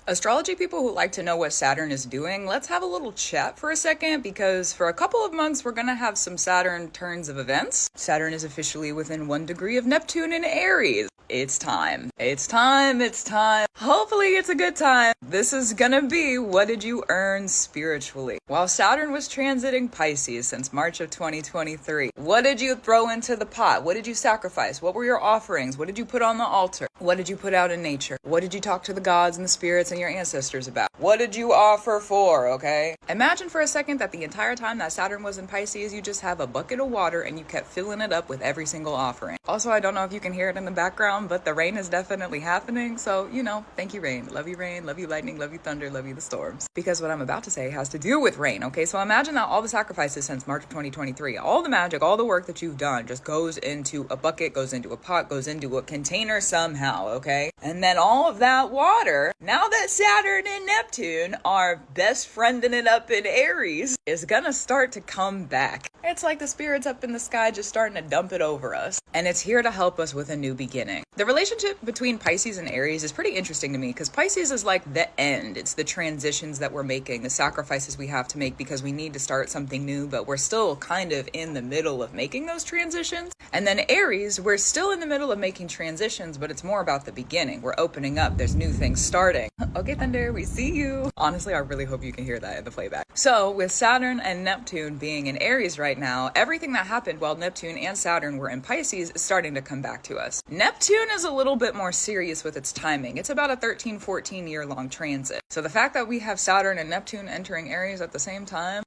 Astrology people who like to know what Saturn is doing, let's have a little chat for a second, because for a couple of months we're gonna have some Saturn turns of events. Saturn is officially within 1 degree of Neptune in Aries. It's time. It's time. It's time. Hopefully it's a good time. This is gonna be what did you earn spiritually? While Saturn was transiting Pisces since March of 2023, what did you throw into the pot? What did you sacrifice? What were your offerings? What did you put on the altar? What did you put out in nature? What did you talk to the gods and the spirits and your ancestors about? What did you offer for, okay? Imagine for a second that the entire time that Saturn was in Pisces, you just have a bucket of water and you kept filling it up with every single offering. Also, I don't know if you can hear it in the background, but the rain is definitely happening. So, thank you, rain. Love you, lightning, love you, thunder, love you, the storms. Because what I'm about to say has to do with rain, okay? So imagine that all the sacrifices since March of 2023, all the magic, all the work that you've done just goes into a bucket, goes into a pot, goes into a container somehow, okay? And then all of that water, now that Saturn and Neptune are best friending it up in Aries, is gonna start to come back. It's like the spirits up in the sky just starting to dump it over us. And it's here to help us with a new beginning. The relationship between Pisces and Aries is pretty interesting to me because Pisces is like the end. It's the transitions that we're making, the sacrifices we have to make because we need to start something new, but we're still kind of in the middle of making those transitions. And then Aries, we're still in the middle of making transitions, but it's more about the beginning. We're opening up. There's new things starting. Okay, Thunder, we see you. Honestly, I really hope you can hear that in the playback. So with Saturn and Neptune being in Aries right now, everything that happened while Neptune and Saturn were in Pisces is starting to come back to us. Neptune is a little bit more serious with its timing. It's about a 13, 14 year long transit. So the fact that we have Saturn and Neptune entering Aries at the same time,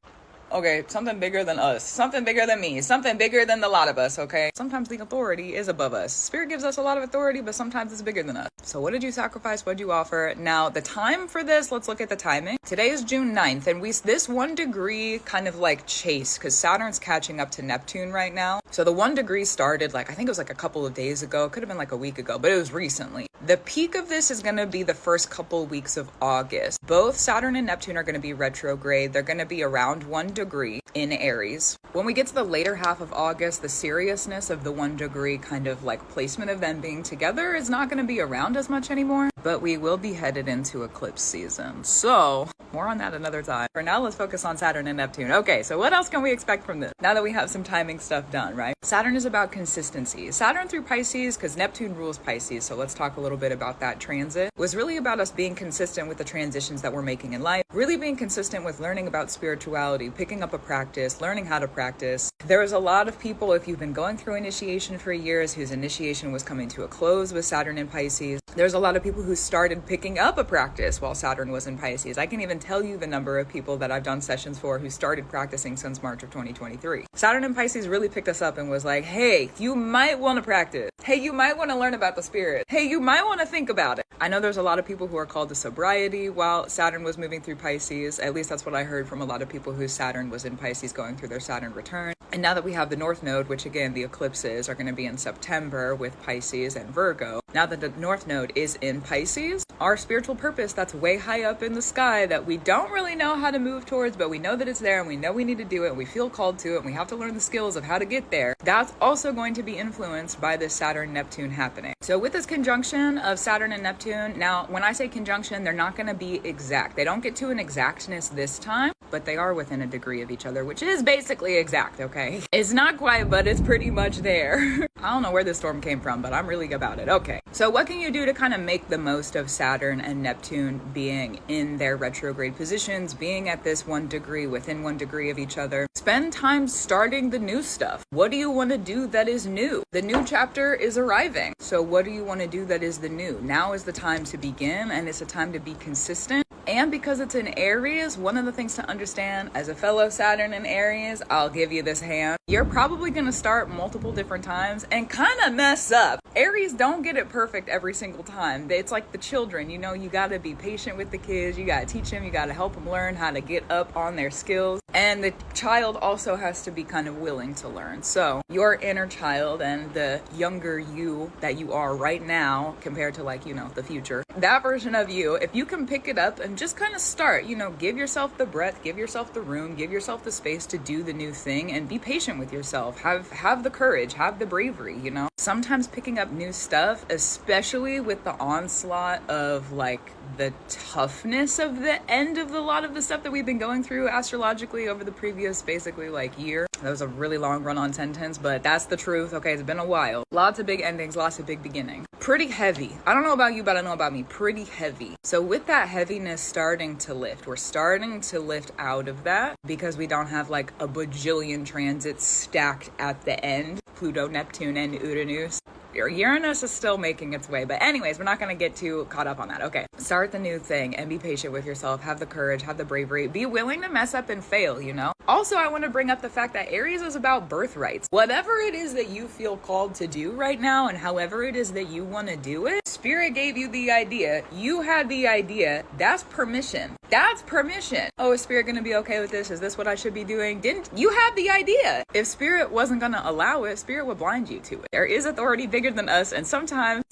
okay, something bigger than us, something bigger than me, something bigger than the lot of us, okay? Sometimes the authority is above us. Spirit gives us a lot of authority, but sometimes it's bigger than us. So what did you sacrifice? What did you offer? Now, the time for this, let's look at the timing. Today is June 9th, and this 1 degree kind of like chase, because Saturn's catching up to Neptune right now. So the 1 degree started I think it was a couple of days ago. It could have been a week ago, but it was recently. The peak of this is going to be the first couple weeks of August. Both Saturn and Neptune are going to be retrograde. They're going to be around 1 degree in Aries. When we get to the later half of August, the seriousness of the 1 degree kind of placement of them being together is not going to be around as much anymore, but we will be headed into eclipse season. So more on that another time. For now, let's focus on Saturn and Neptune. Okay, so what else can we expect from this? Now that we have some timing stuff done, right? Saturn is about consistency. Saturn through Pisces, because Neptune rules Pisces, so let's talk a little bit about that transit, was really about us being consistent with the transitions that we're making in life, really being consistent with learning about spirituality, picking up a practice, learning how to practice. There was a lot of people, if you've been going through initiation for years, whose initiation was coming to a close with Saturn in Pisces. There's a lot of people who started picking up a practice while Saturn was in Pisces. I can even tell you the number of people that I've done sessions for who started practicing since March of 2023. Saturn in Pisces really picked us up and was like, hey, you might want to practice. Hey, you might want to learn about the spirit. Hey, you might want to think about it. I know there's a lot of people who are called to sobriety while Saturn was moving through Pisces. At least that's what I heard from a lot of people whose Saturn was in Pisces going through their Saturn return. And now that we have the North Node, which again, the eclipses are going to be in September with Pisces and Virgo. Now that the North Node is in Pisces, our spiritual purpose that's way high up in the sky that we don't really know how to move towards, but we know that it's there and we know we need to do it and we feel called to it and we have to learn the skills of how to get there. That's also going to be influenced by this Saturn-Neptune happening. So with this conjunction of Saturn and Neptune, now when I say conjunction, they're not going to be exact. They don't get to an exactness this time, but they are within a degree of each other, which is basically exact, okay? It's not quite, but it's pretty much there. I don't know where this storm came from, but I'm really about it. Okay. So what can you do to kind of make the most of Saturn and Neptune being in their retrograde positions, being at this 1 degree, within 1 degree of each other? Spend time starting the new stuff. What do you want to do that is new? The new chapter is arriving. So what do you want to do that is the new? Now is the time to begin, and it's a time to be consistent. And because it's in Aries, one of the things to understand as a fellow Saturn in Aries, I'll give you this hand. You're probably going to start multiple different times and kind of mess up. Aries don't get it perfect every single time. It's like the children, you got to be patient with the kids. You got to teach them. You got to help them learn how to get up on their skills. And the child also has to be kind of willing to learn. So your inner child and the younger you that you are right now compared to the future, that version of you, if you can pick it up and just kind of start, give yourself the breath, give yourself the room, give yourself the space to do the new thing and be patient with yourself. Have the courage, have the bravery, Sometimes picking up new stuff, especially with the onslaught of like the toughness of the end of a lot of the stuff that we've been going through astrologically over the previous basically like year. That was a really long run on sentence, but that's the truth. Okay, it's been a while. Lots of big endings, lots of big beginnings. Pretty heavy. I don't know about you, but I know about me. Pretty heavy. So with that heaviness starting to lift, we're starting to lift out of that because we don't have like a bajillion transits stacked at the end. Pluto, Neptune, and Uranus. Uranus is still making its way, but anyways, we're not going to get too caught up on that. Okay, start the new thing and be patient with yourself. Have the courage, have the bravery, be willing to mess up and fail, you know? Also, I want to bring up the fact that Aries is about birthrights. Whatever it is that you feel called to do right now, and however it is that you want to do it, Spirit gave you the idea. You had the idea. That's permission. That's permission. Oh, is Spirit going to be okay with this? Is this what I should be doing? Didn't you have the idea? If Spirit wasn't going to allow it, Spirit would blind you to it. There is authority bigger than us, and sometimes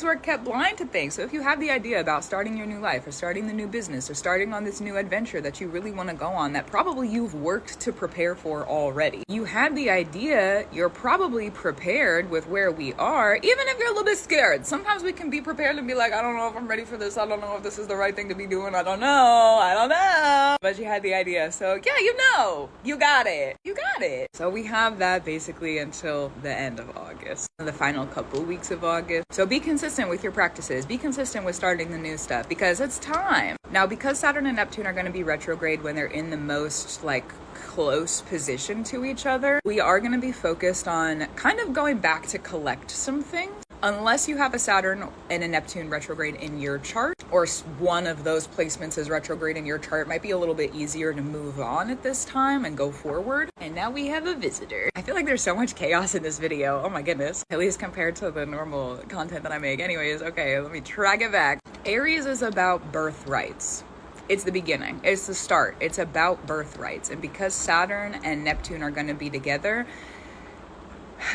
we're kept blind to things. So if you have the idea about starting your new life or starting the new business or starting on this new adventure that you really want to go on, that probably you've worked to prepare for already. You had the idea, you're probably prepared with where we are, even if you're a little bit scared. Sometimes we can be prepared and be like, I don't know if I'm ready for this. I don't know if this is the right thing to be doing. I don't know. But you had the idea. So yeah, you know, you got it. You got it. So we have that basically until the end of August, the final couple weeks of August. So be consistent with your practices. Be consistent with starting the new stuff because it's time. Now, because Saturn and Neptune are going to be retrograde when they're in the most like close position to each other, we are going to be focused on kind of going back to collect some things. Unless you have a Saturn and a Neptune retrograde in your chart, or one of those placements is retrograde in your chart, it might be a little bit easier to move on at this time and go forward. And now we have a visitor. I feel like there's so much chaos in this video. Oh my goodness. At least compared to the normal content that I make. Anyways, okay, let me track it back. Aries is about birthrights. It's the beginning. It's the start. It's about birthrights. And because Saturn and Neptune are going to be together,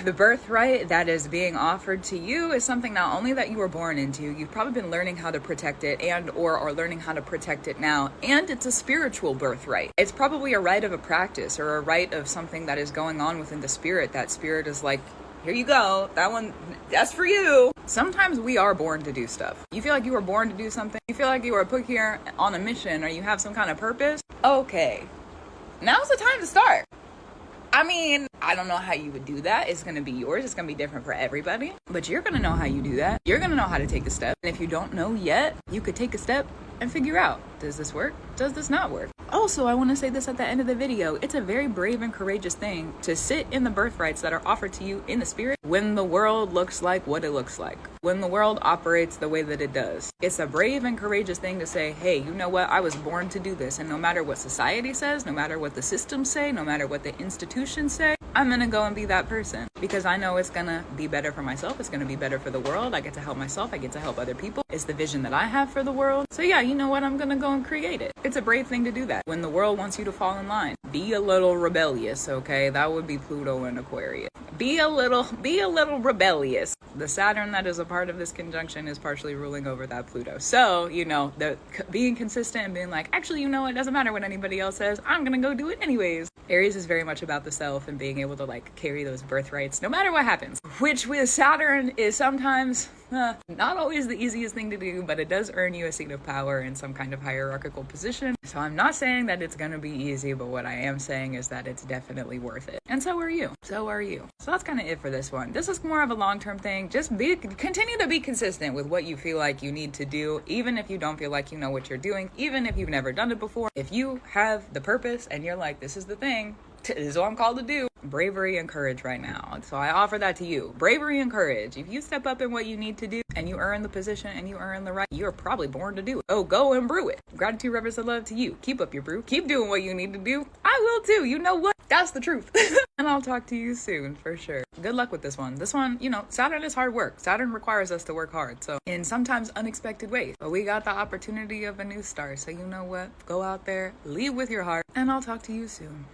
the birthright that is being offered to you is something not only that you were born into, you've probably been learning how to protect it and or are learning how to protect it now, and it's a spiritual birthright. It's probably a rite of a practice or a rite of something that is going on within the spirit. That spirit is like, here you go, that one, that's for you. Sometimes we are born to do stuff. You feel like you were born to do something, you feel like you were put here on a mission or you have some kind of purpose. Okay, now's the time to start. I mean, I don't know how you would do that. It's going to be yours. It's going to be different for everybody. But you're going to know how you do that. You're going to know how to take a step. And if you don't know yet, you could take a step and figure out, does this work? Does this not work? Also, I want to say this at the end of the video. It's a very brave and courageous thing to sit in the birthrights that are offered to you in the spirit when the world looks like what it looks like, when the world operates the way that it does. It's a brave and courageous thing to say, hey, you know what? I was born to do this. And no matter what society says, no matter what the systems say, no matter what the institutions say, I'm going to go and be that person because I know it's going to be better for myself. It's going to be better for the world. I get to help myself. I get to help other people. It's the vision that I have for the world. So yeah, you know what? I'm going to go and create it. It's a brave thing to do that. When the world wants you to fall in line, be a little rebellious, okay? That would be Pluto and Aquarius. Be a little rebellious. The Saturn that is a part of this conjunction is partially ruling over that Pluto. So, you know, the being consistent and being like, actually, you know, it doesn't matter what anybody else says. I'm going to go do it anyways. Aries is very much about the self and being able to like carry those birthrights no matter what happens, which with Saturn is sometimes not always the easiest thing to do, but it does earn you a seat of power in some kind of hierarchical position. So I'm not saying that it's going to be easy, but what I am saying is that it's definitely worth it. And so are you. So are you. So that's kind of it for this one. This is more of a long-term thing. Just continue to be consistent with what you feel like you need to do, even if you don't feel like you know what you're doing, even if you've never done it before. If you have the purpose and you're like, this is the thing, this is what I'm called to do. Bravery and courage right now. So I offer that to you. Bravery and courage. If you step up in what you need to do and you earn the position and you earn the right, you're probably born to do it. Oh, go and brew it. Gratitude, reverence, and love to you. Keep up your brew. Keep doing what you need to do. I will too. You know what? That's the truth. And I'll talk to you soon for sure. Good luck with this one. This one, you know, Saturn is hard work. Saturn requires us to work hard. So in sometimes unexpected ways. But we got the opportunity of a new start. So you know what? Go out there, lead with your heart, and I'll talk to you soon.